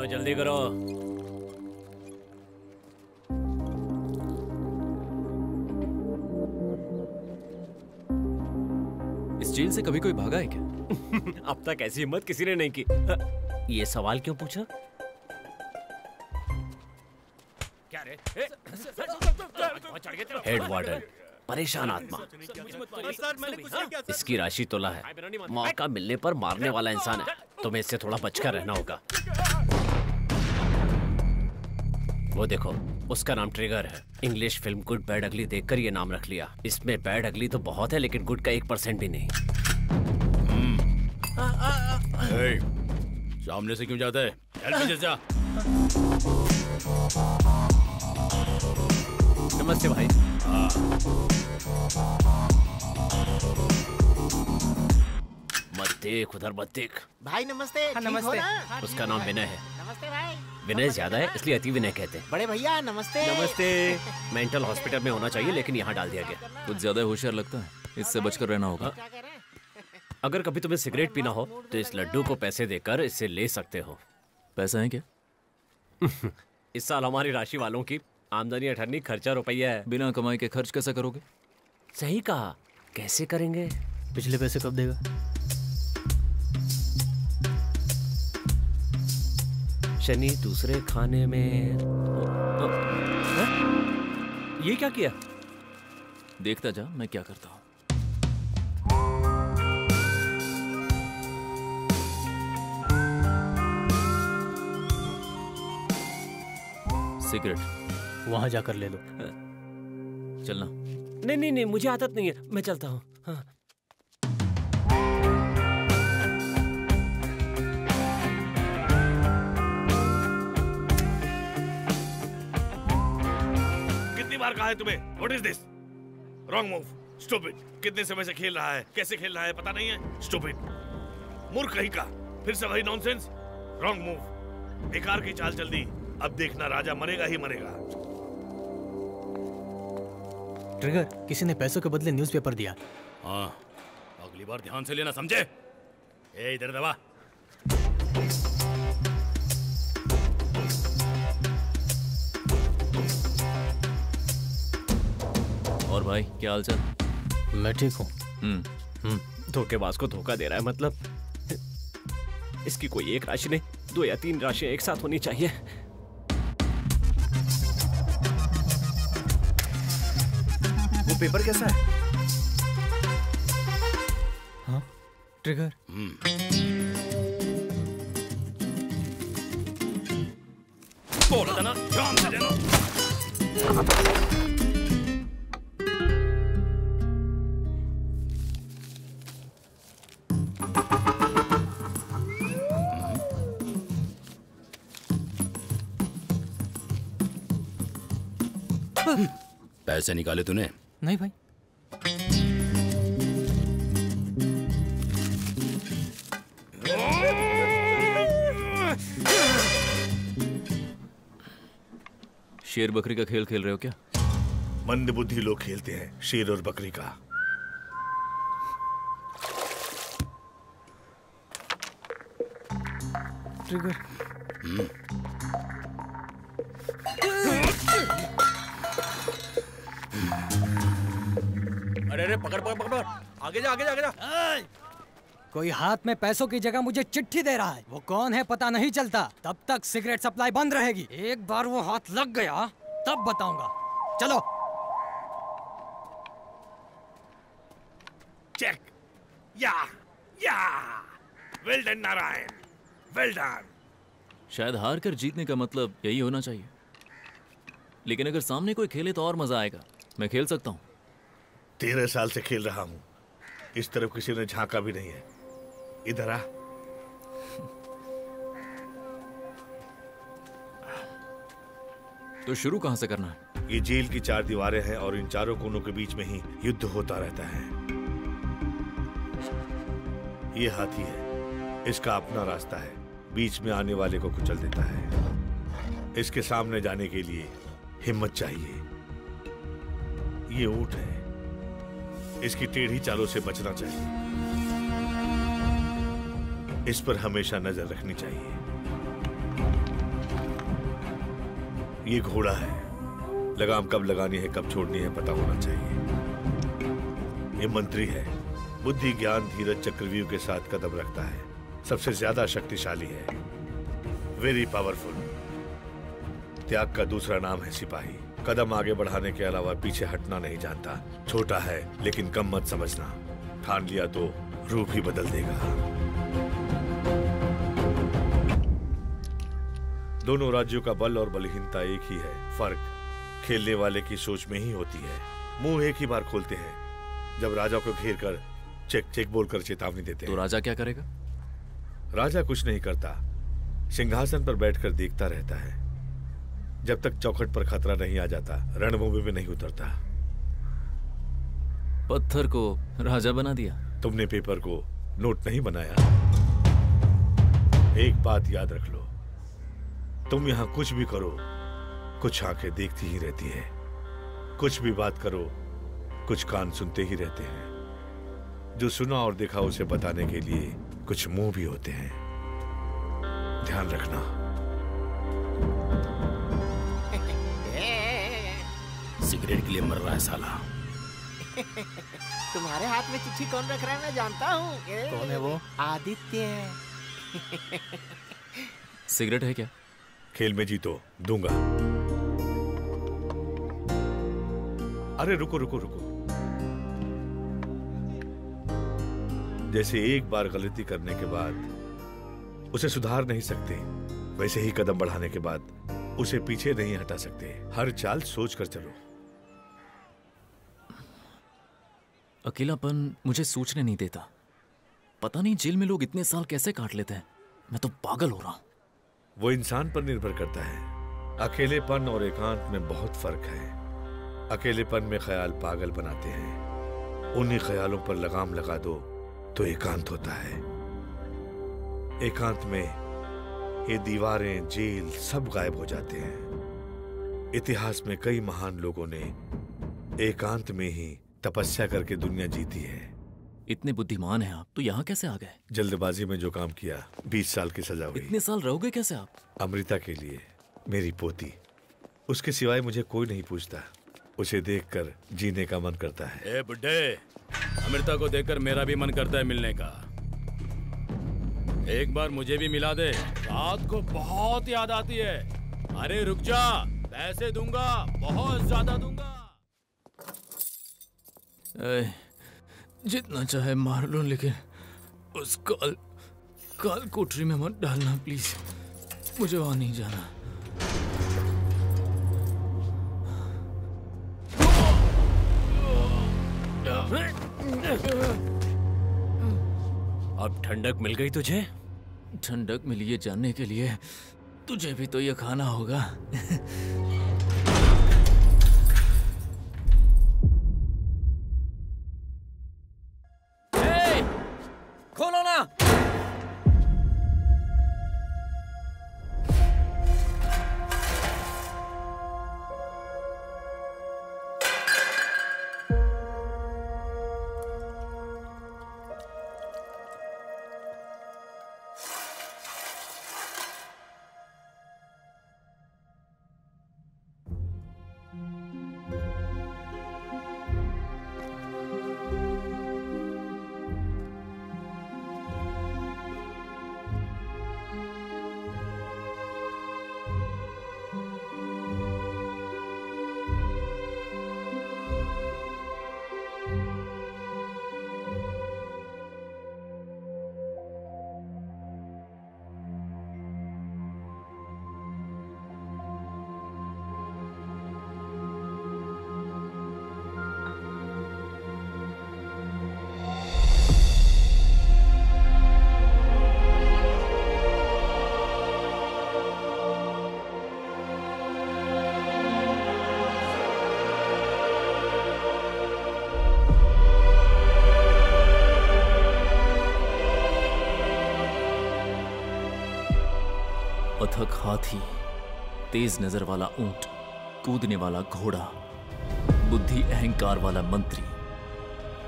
चलो जल्दी करो। इस जेल से कभी कोई भागा है क्या? अब तक ऐसी हिम्मत किसी ने नहीं की। ये सवाल क्यों पूछा? क्या रे? हेड वार्डन, परेशान आत्मा। इसकी राशि तोला है। मौका मिलने पर मारने वाला इंसान है। तुम्हें इससे थोड़ा बचकर रहना होगा। वो देखो, उसका नाम ट्रिगर है। इंग्लिश फिल्म गुड बैड अगली देखकर ये नाम रख लिया। इसमें बैड अगली तो बहुत है, लेकिन गुड का 1% भी नहीं। सामने से क्यों जाता है? पीछे जा। नमस्ते भाई। मत देख उधर, मत देख। भाई नमस्ते। हाँ, नमस्ते। उसका नाम विनय है। नमस्ते भाई। विनय ज्यादा है इसलिए अति विनय कहते हैं। बड़े भैया नमस्ते। नमस्ते। मेंटल हॉस्पिटल में होना चाहिए लेकिन यहाँ डाल दिया गया। कुछ ज्यादा होशियार लगता है, इससे बचकर रहना होगा। अगर कभी तुम्हें सिगरेट पीना हो तो इस लड्डू को पैसे देकर इसे ले सकते हो। पैसा है क्या? इस साल हमारी राशि वालों की आमदनी 18 खर्चा रुपया है। बिना कमाई के खर्च कैसा करोगे? सही कहा, कैसे करेंगे? पिछले पैसे कब देगा? शनि दूसरे खाने में। ये क्या किया? देखता जा मैं क्या करता हूँ। सिगरेट वहां जाकर ले लो। चलना। नहीं नहीं नहीं, मुझे आदत नहीं है, मैं चलता हूँ। हाँ। कितनी बार कहा है तुम्हें? What is this? Wrong move. Stupid. कितने समय से खेल रहा है, कैसे खेल रहा है पता नहीं है? Stupid. मूर्ख कहीं का। फिर से वही नॉनसेंस। Wrong move. बेकार की चाल चल दी। अब देखना राजा मरेगा ही मरेगा। ट्रिगर, किसी ने पैसों के बदले न्यूज़पेपर दिया। हाँ, अगली बार ध्यान से लेना, समझे? ए इधर दबा। और भाई क्या हाल चाल? मैं ठीक हूँ। धोखेबाज को धोखा दे रहा है मतलब। इसकी कोई एक राशि नहीं, 2 या 3 राशियां एक साथ होनी चाहिए। वो पेपर कैसा है? हाँ, ट्रिगर। बोला था ना, ध्यान से लेना। पैसे निकाले तूने? नहीं भाई। शेर बकरी का खेल खेल रहे हो क्या? मंदबुद्धि लोग खेलते हैं शेर और बकरी का। ट्रिगर। अरे अरे पकड़ पकड़ पकड़, आगे जा आगे जा आगे जा। कोई हाथ में पैसों की जगह मुझे चिट्ठी दे रहा है। वो कौन है पता नहीं चलता। तब तक सिगरेट सप्लाई बंद रहेगी। एक बार वो हाथ लग गया तब बताऊंगा। चलो। चेक। या well done Narayan, well done. शायद हार कर जीतने का मतलब यही होना चाहिए, लेकिन अगर सामने कोई खेले तो और मजा आएगा। मैं खेल सकता हूँ। 13 साल से खेल रहा हूँ, इस तरफ किसी ने झांका भी नहीं है। इधर आ। तो शुरू कहाँ से करना है? ये जेल की 4 दीवारें हैं और इन चारों कोनों के बीच में ही युद्ध होता रहता है। ये हाथी है, इसका अपना रास्ता है, बीच में आने वाले को कुचल देता है। इसके सामने जाने के लिए हिम्मत चाहिए। ये ऊंट है, इसकी टेढ़ी चालों से बचना चाहिए। इस पर हमेशा नजर रखनी चाहिए। ये घोड़ा है, लगाम कब लगानी है कब छोड़नी है पता होना चाहिए। ये मंत्री है, बुद्धि ज्ञान धीरज चक्रव्यूह के साथ कदम रखता है, सबसे ज्यादा शक्तिशाली है, वेरी पावरफुल। त्याग का दूसरा नाम है सिपाही, कदम आगे बढ़ाने के अलावा पीछे हटना नहीं जानता। छोटा है लेकिन कम मत समझना, ठान लिया तो रूप ही बदल देगा। दोनों राज्यों का बल और बलहीनता एक ही है, फर्क खेलने वाले की सोच में ही होती है। मुंह एक ही बार खोलते हैं जब राजा को घेर कर चेक चेक बोलकर चेतावनी देते हैं। तो राजा क्या करेगा? राजा कुछ नहीं करता, सिंहासन पर बैठकर देखता रहता है जब तक चौखट पर खतरा नहीं आ जाता, रणभूमि में नहीं उतरता। पत्थर को राजा बना दिया। तुमने पेपर को नोट नहीं बनाया। एक बात याद रख लो, तुम यहां कुछ भी करो कुछ आंखें देखती ही रहती है, कुछ भी बात करो कुछ कान सुनते ही रहते हैं। जो सुना और देखा उसे बताने के लिए कुछ मुंह भी होते हैं, ध्यान रखना। सिगरेट के लिए मर रहा है साला। तुम्हारे हाथ में चिट्ठी कौन रख रहा है मैं जानता हूँ। कौन है वो? आदित्य। सिगरेट है क्या? खेल में जीतो दूंगा। अरे रुको रुको रुको, जैसे एक बार गलती करने के बाद उसे सुधार नहीं सकते, वैसे ही कदम बढ़ाने के बाद उसे पीछे नहीं हटा सकते। हर चाल सोच कर चलो। अकेलापन मुझे सोचने नहीं देता। पता नहीं जेल में लोग इतने साल कैसे काट लेते हैं, मैं तो पागल हो रहा हूं। वो इंसान पर निर्भर करता है। अकेलेपन और एकांत में बहुत फर्क है। अकेलेपन में ख्याल पागल बनाते हैं, उन्हीं ख्यालों पर लगाम लगा दो तो एकांत होता है। एकांत में ये दीवारें जेल सब गायब हो जाते हैं। इतिहास में कई महान लोगों ने एकांत में ही तपस्या करके दुनिया जीती है। इतने बुद्धिमान हैं आप, तो यहाँ कैसे आ गए? जल्दबाजी में जो काम किया 20 साल की सजा हुई। इतने साल रहोगे कैसे आप? अमृता के लिए, मेरी पोती, उसके सिवाय मुझे कोई नहीं पूछता। उसे देखकर जीने का मन करता है। ए बुड्ढे, अमृता को देखकर मेरा भी मन करता है मिलने का। एक बार मुझे भी मिला दे, रात को बहुत याद आती है। अरे रुक जा, पैसे दूंगा, बहुत ज्यादा दूंगा। जितना चाहे मार लो, लेकिन उस काल कोठरी में मत डालना प्लीज। मुझे वहां नहीं जाना। अब ठंडक मिल गई तुझे? ठंडक मिली है जानने के लिए तुझे भी तो ये खाना होगा। खोलो ना। अथक हाथी, तेज नजर वाला ऊंट, कूदने वाला घोड़ा, बुद्धि अहंकार वाला मंत्री,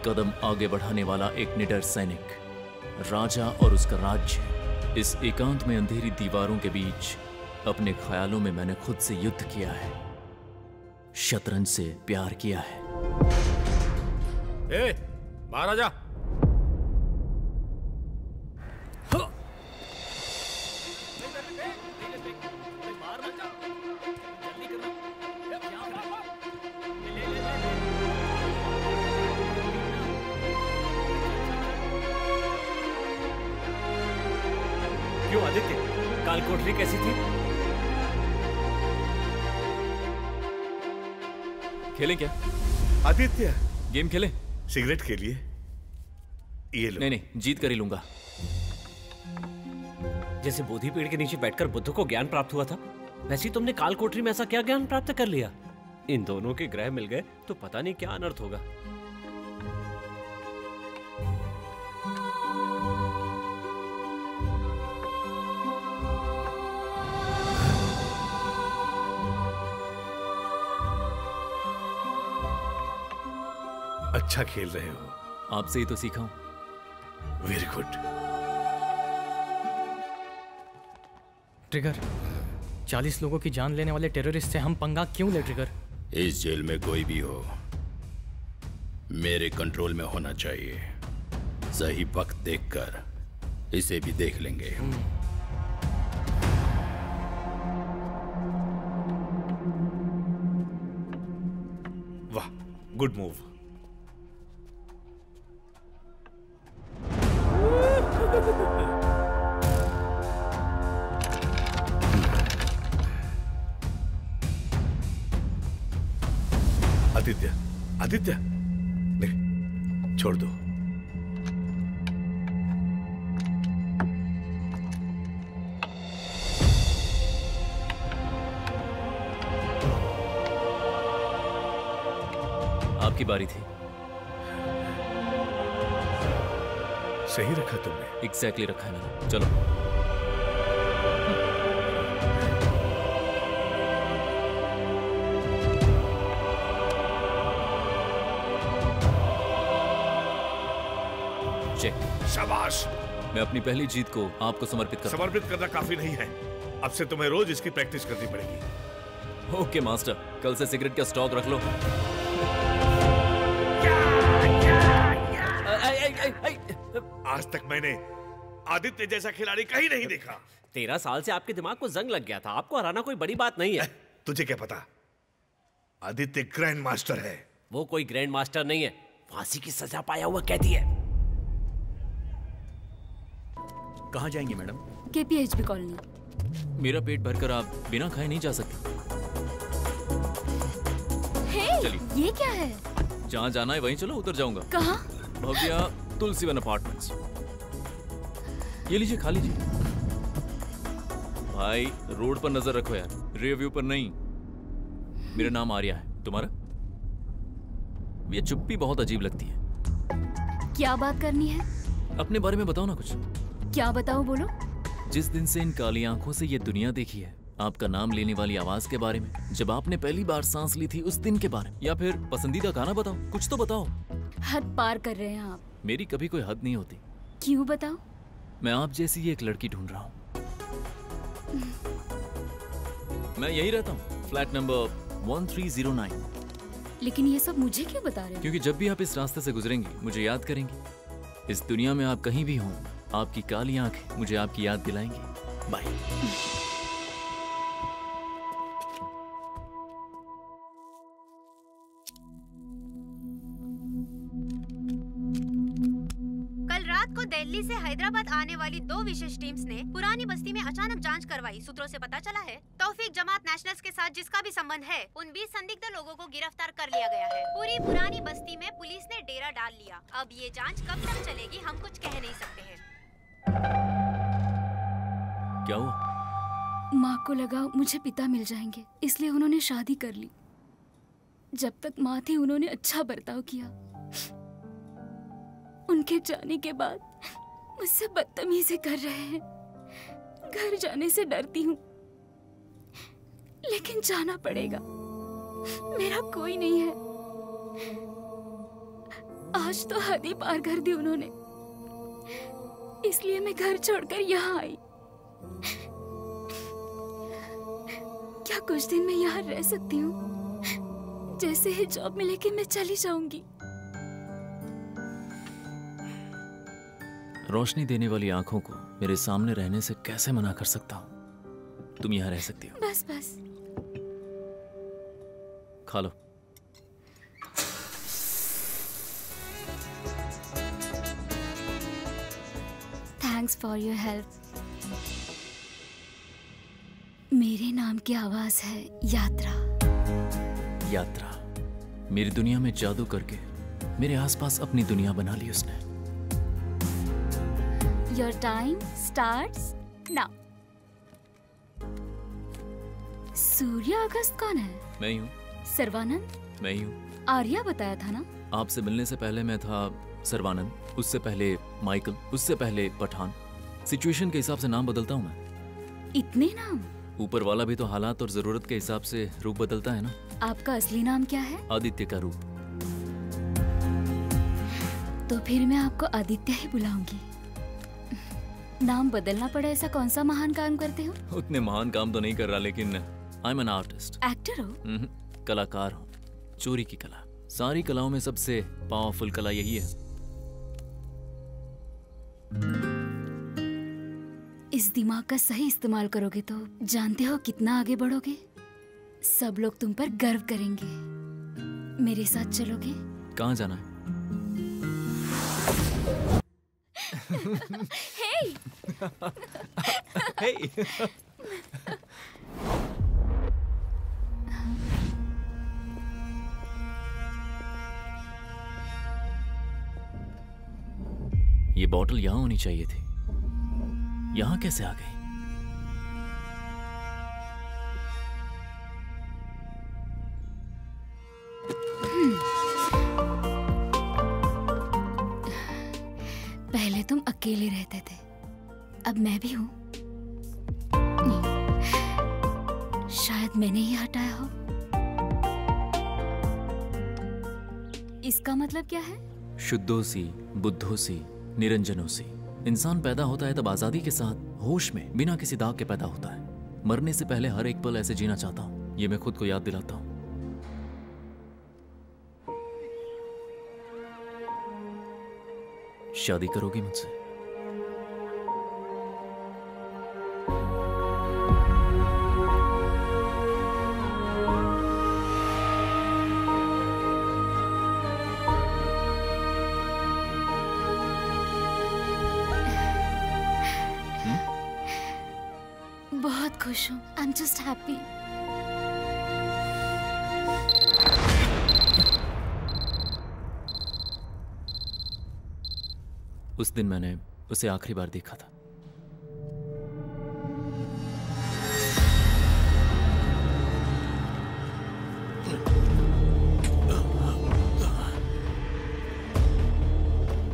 कदम आगे बढ़ाने वाला एक निडर सैनिक, राजा और उसका राज्य। इस एकांत में अंधेरी दीवारों के बीच अपने ख्यालों में मैंने खुद से युद्ध किया है, शतरंज से प्यार किया है। ए, बाहर आ जा। क्यों आदित्य, काल कोठरी कैसी थी? खेलें क्या? आदित्य, गेम खेलें? सिगरेट के लिए ये लो। नहीं नहीं, जीत कर ही लूंगा। जैसे बोधि पेड़ के नीचे बैठकर बुद्ध को ज्ञान प्राप्त हुआ था, वैसे ही तुमने काल कोठरी में ऐसा क्या ज्ञान प्राप्त कर लिया? इन दोनों के ग्रह मिल गए तो पता नहीं क्या अनर्थ होगा। अच्छा खेल रहे हो। आपसे ही तो सीखा हूं। Very good. ट्रिगर, 40 लोगों की जान लेने वाले टेररिस्ट से हम पंगा क्यों ले ट्रिगर? इस जेल में कोई भी हो, मेरे कंट्रोल में होना चाहिए। सही वक्त देखकर इसे भी देख लेंगे। वाह, गुड मूव। आदित्य, आदित्य, नहीं, छोड़ दो। आपकी बारी थी। सही रखा तुमने। एग्जैक्टली रखा है मैंने। चलो। चेक। शाबाश। मैं अपनी पहली जीत को आपको समर्पित करता हूं। समर्पित करना काफी नहीं है, अब से तुम्हें रोज इसकी प्रैक्टिस करनी पड़ेगी। ओके मास्टर, कल से सिगरेट का स्टॉक रख लो। आज तक मैंने आदित्य जैसा खिलाड़ी कहीं नहीं देखा। 13 साल से आपके दिमाग को जंग लग गया था, आपको हराना कोई बड़ी बात नहीं है। तुझे क्या पता, आदित्य ग्रैंड मास्टर है। वो कोई ग्रैंड मास्टर नहीं है, फांसी की सजा पाया हुआ कैदी है। कहाँ जाएंगी मैडम? KPHB colony. मेरा पेट भरकर आप बिना खाए नहीं जा सकते। ये क्या है? जहाँ जाना है वहीं चलो, उतर जाऊंगा। कहाँ? भव्या तुलसीवन अपार्टमेंट्स। ये लीजिए, खा लीजिए। भाई रोड पर नजर रखो यार, रियर व्यू पर नहीं। मेरा नाम आर्या है, तुम्हारा? ये चुप्पी बहुत अजीब लगती है। क्या बात करनी है? अपने बारे में बताओ ना कुछ। क्या बताऊं, बोलो। जिस दिन से इन काली आंखों से ये दुनिया देखी है, आपका नाम लेने वाली आवाज के बारे में, जब आपने पहली बार सांस ली थी उस दिन के बारे में, या फिर पसंदीदा गाना बताओ, कुछ तो बताओ। हद पार कर रहे हैं आप। मेरी कभी कोई हद नहीं होती। क्यों, बताओ। मैं आप जैसी एक लड़की ढूंढ रहा हूँ। मैं यही रहता हूँ, फ्लैट नंबर 1309। लेकिन ये सब मुझे क्यों बता रहे हो? क्योंकि जब भी आप इस रास्ते से गुजरेंगे मुझे याद करेंगे। इस दुनिया में आप कहीं भी हों, आपकी काली आंखें मुझे आपकी याद दिलाएंगी। बाय। कल रात को दिल्ली से हैदराबाद आने वाली 2 विशेष टीम्स ने पुरानी बस्ती में अचानक जांच करवाई। सूत्रों से पता चला है तौफीक जमात नेशनल्स के साथ जिसका भी संबंध है, उन 20 संदिग्ध लोगों को गिरफ्तार कर लिया गया है। पूरी पुरानी बस्ती में पुलिस ने डेरा डाल लिया। अब ये जांच कब तक चलेगी हम कुछ कह नहीं सकते हैं। क्या हुआ? माँ को लगा मुझे पिता मिल जाएंगे, इसलिए उन्होंने शादी कर ली। जब तक माँ थी उन्होंने अच्छा बर्ताव किया। उनके जाने के बाद मुझसे बदतमीजी कर रहे हैं। घर जाने से डरती हूँ, लेकिन जाना पड़ेगा। मेरा कोई नहीं है। आज तो हद ही पार कर दी उन्होंने, इसलिए मैं घर छोड़कर यहाँ आई। क्या कुछ दिन मैं यहाँ रह सकती हूँ? जैसे ही जॉब मिलेगी मैं चली जाऊंगी। रोशनी देने वाली आंखों को मेरे सामने रहने से कैसे मना कर सकता हूँ? तुम यहाँ रह सकती हो। बस बस। खा लो। Thanks for your help. मेरे नाम की आवाज है यात्रा। यात्रा। मेरी दुनिया में जादू करके मेरे आसपास अपनी दुनिया बना ली उसने। Your time starts now. सूर्य अगस्त कौन है? मैं ही हूँ। सर्वानंद? मैं ही हूँ। आर्या बताया था ना? आपसे मिलने से पहले मैं था सर्वानंद, उससे पहले माइकल, उससे पहले पठान। सिचुएशन के हिसाब से नाम बदलता हूँ मैं। इतने नाम? ऊपर वाला भी तो हालात और जरूरत के हिसाब से रूप बदलता है ना। आपका असली नाम क्या है? आदित्य का रूप। तो फिर मैं आपको आदित्य ही बुलाऊंगी। नाम बदलना पड़ा ऐसा कौन सा महान काम करते हो? उतने महान काम तो नहीं कर रहा, लेकिन I am an artist. Actor हो? कलाकार हूँ। चोरी की कला। सारी कलाओं में सबसे पावरफुल कला यही है। इस दिमाग का सही इस्तेमाल करोगे तो जानते हो कितना आगे बढ़ोगे। सब लोग तुम पर गर्व करेंगे। मेरे साथ चलोगे? कहाँ जाना है? Hey! Hey! ये बॉटल यहाँ होनी चाहिए थी। यहाँ कैसे आ गई? पहले तुम अकेले रहते थे, अब मैं भी हूँ। शायद मैंने ही हटाया हो। इसका मतलब क्या है? शुद्धोसी, बुद्धोसी, निरंजनोसी। इंसान पैदा होता है तब आजादी के साथ, होश में, बिना किसी दाग के पैदा होता है। मरने से पहले हर एक पल ऐसे जीना चाहता हूँ। ये मैं खुद को याद दिलाता हूँ। शादी करोगी मुझसे? बहुत खुश हूँ। I am just happy. उस दिन मैंने उसे आखिरी बार देखा था।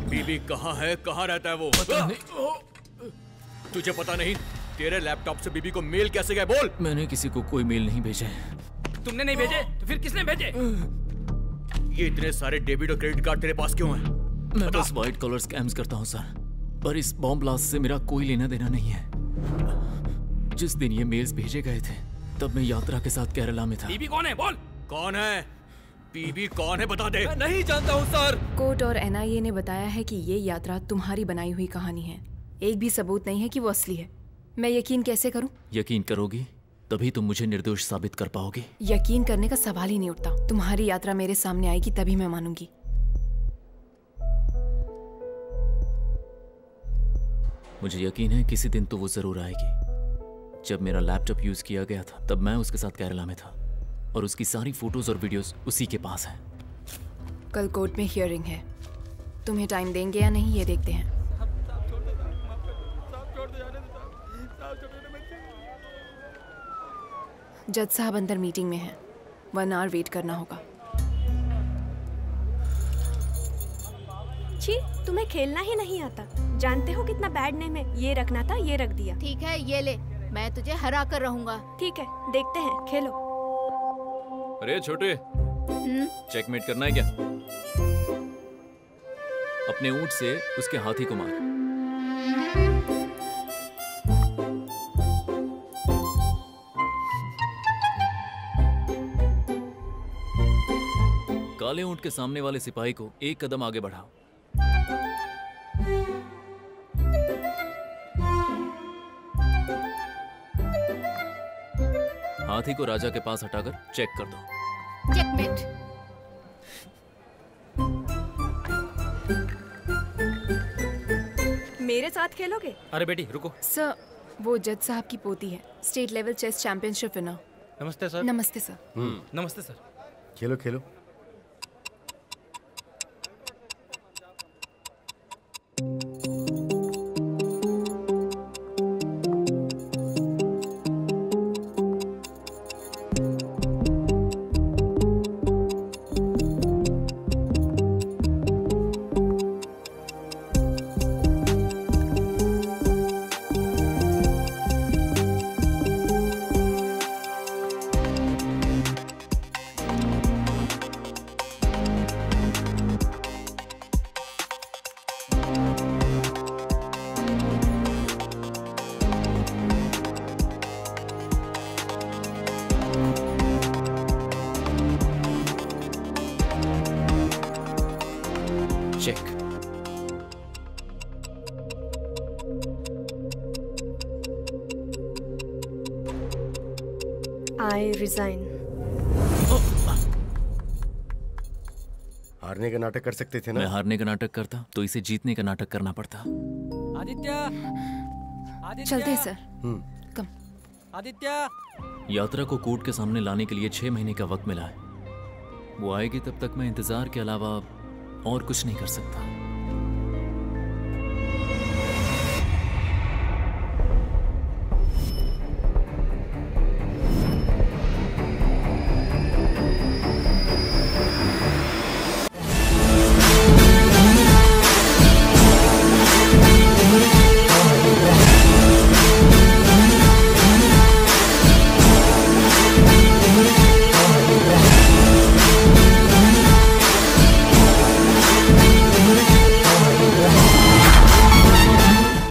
बीबी कहाँ है? कहाँ रहता है वो? तुझे पता नहीं? तेरे लैपटॉप से बीबी को मेल कैसे गए? बोल। मैंने किसी को कोई मेल नहीं भेजा है। तुमने नहीं भेजे? तो फिर किसने भेजे? ये इतने सारे डेबिट और क्रेडिट कार्ड तेरे पास क्यों हैं? मैं बस व्हाइट कॉलर स्कैम्स करता हूँ सर, पर इस बॉम्ब ब्लास्ट से मेरा कोई लेना देना नहीं है। जिस दिन ये मेल्स भेजे गए थे तब मैं यात्रा के साथ केरला में था। बीबी कौन है? बोल। कौन है? बीबी कौन है? बता दे। मैं नहीं जानता हूँ सर। कोर्ट और एनआईए ने बताया है कि ये यात्रा तुम्हारी बनाई हुई कहानी है। एक भी सबूत नहीं है कि वो असली है। मैं यकीन कैसे करूं? यकीन करोगी तभी तुम मुझे निर्दोष साबित कर पाओगी। यकीन करने का सवाल ही नहीं उठता। तुम्हारी यात्रा मेरे सामने आएगी तभी मैं मानूंगी। मुझे यकीन है किसी दिन तो वो जरूर आएगी। जब मेरा लैपटॉप यूज किया गया था तब मैं उसके साथ केरला में था और उसकी सारी फोटोज और वीडियोस उसी के पास हैं। कल कोर्ट में हियरिंग है। तुम्हें टाइम देंगे या नहीं ये देखते हैं। जज साहब अंदर मीटिंग में हैं। 1 आवर वेट करना होगा। छी, तुम्हें खेलना ही नहीं आता। जानते हो कितना बैड नेम है। ये रखना था, ये रख दिया। ठीक है, ये ले। मैं तुझे हरा कर रहूंगा। ठीक है, देखते हैं, खेलो। अरे छोटे, चेकमेट करना है क्या? अपने ऊंट से उसके हाथी को मार। काले ऊंट के सामने वाले सिपाही को एक कदम आगे बढ़ाओ। हाथी को राजा के पास हटाकर चेक कर दो। चेकमेट। मेरे साथ खेलोगे? अरे बेटी रुको। सर, वो जज साहब की पोती है, state level chess championship winner. नमस्ते सर। नमस्ते सर। नमस्ते सर। खेलो खेलो। I resign. हारने का नाटक कर सकते थे ना? मैं हारने का नाटक करता तो इसे जीतने का नाटक करना पड़ता। आदित्य, आदित्य। चलते हैं सर। कम। आदित्य। यात्रा को कोर्ट के सामने लाने के लिए 6 महीने का वक्त मिला है। वो आएगी तब तक मैं इंतजार के अलावा और कुछ नहीं कर सकता।